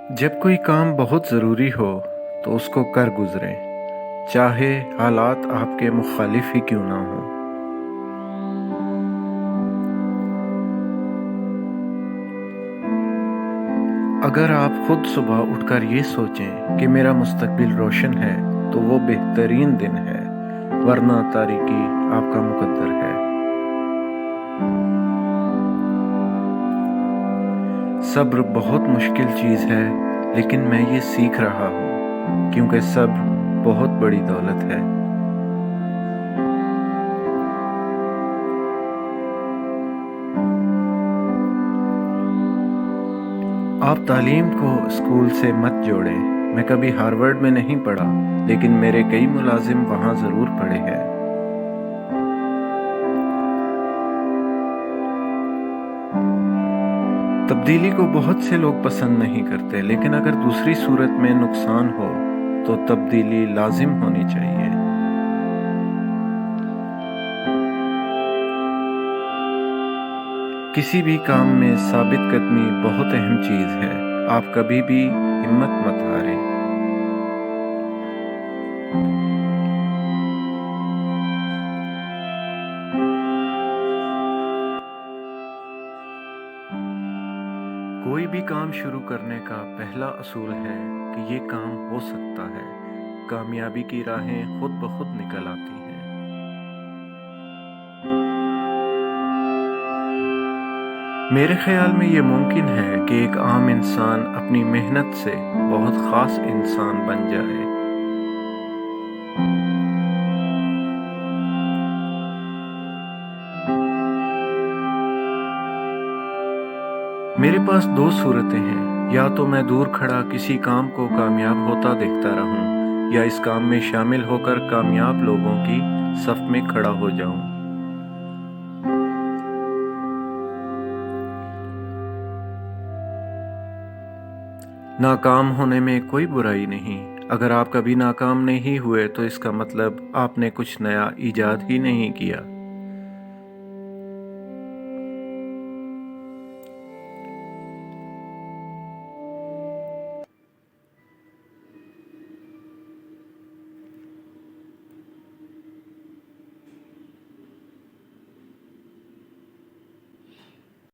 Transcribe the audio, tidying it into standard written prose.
जब कोई काम बहुत ज़रूरी हो तो उसको कर गुज़रें, चाहे हालात आपके मुखालिफ ही क्यों ना हों। अगर आप खुद सुबह उठकर ये सोचें कि मेरा मुस्तकबिल रोशन है तो वो बेहतरीन दिन है, वरना तारीकी आपका मुकद्दर है। सब्र बहुत मुश्किल चीज़ है, लेकिन मैं ये सीख रहा हूँ क्योंकि सब्र बहुत बड़ी दौलत है। आप तालीम को स्कूल से मत जोड़ें। मैं कभी हार्वर्ड में नहीं पढ़ा, लेकिन मेरे कई मुलाजिम वहाँ ज़रूर पढ़े हैं। तब्दीली को बहुत से लोग पसंद नहीं करते, लेकिन अगर दूसरी सूरत में नुकसान हो तो तब्दीली लाजिम होनी चाहिए। किसी भी काम में साबित कदमी बहुत अहम चीज़ है। आप कभी भी हिम्मत मत हारें। कोई भी काम शुरू करने का पहला असूल है कि ये काम हो सकता है। कामयाबी की राहें खुद ब खुद निकल आती हैं। मेरे ख्याल में ये मुमकिन है कि एक आम इंसान अपनी मेहनत से बहुत ख़ास इंसान बन जाए। मेरे पास दो सूरतें हैं, या तो मैं दूर खड़ा किसी काम को कामयाब होता देखता रहूं, या इस काम में शामिल होकर कामयाब लोगों की सफ में खड़ा हो जाऊं। नाकाम होने में कोई बुराई नहीं। अगर आप कभी नाकाम नहीं हुए तो इसका मतलब आपने कुछ नया ईजाद ही नहीं किया।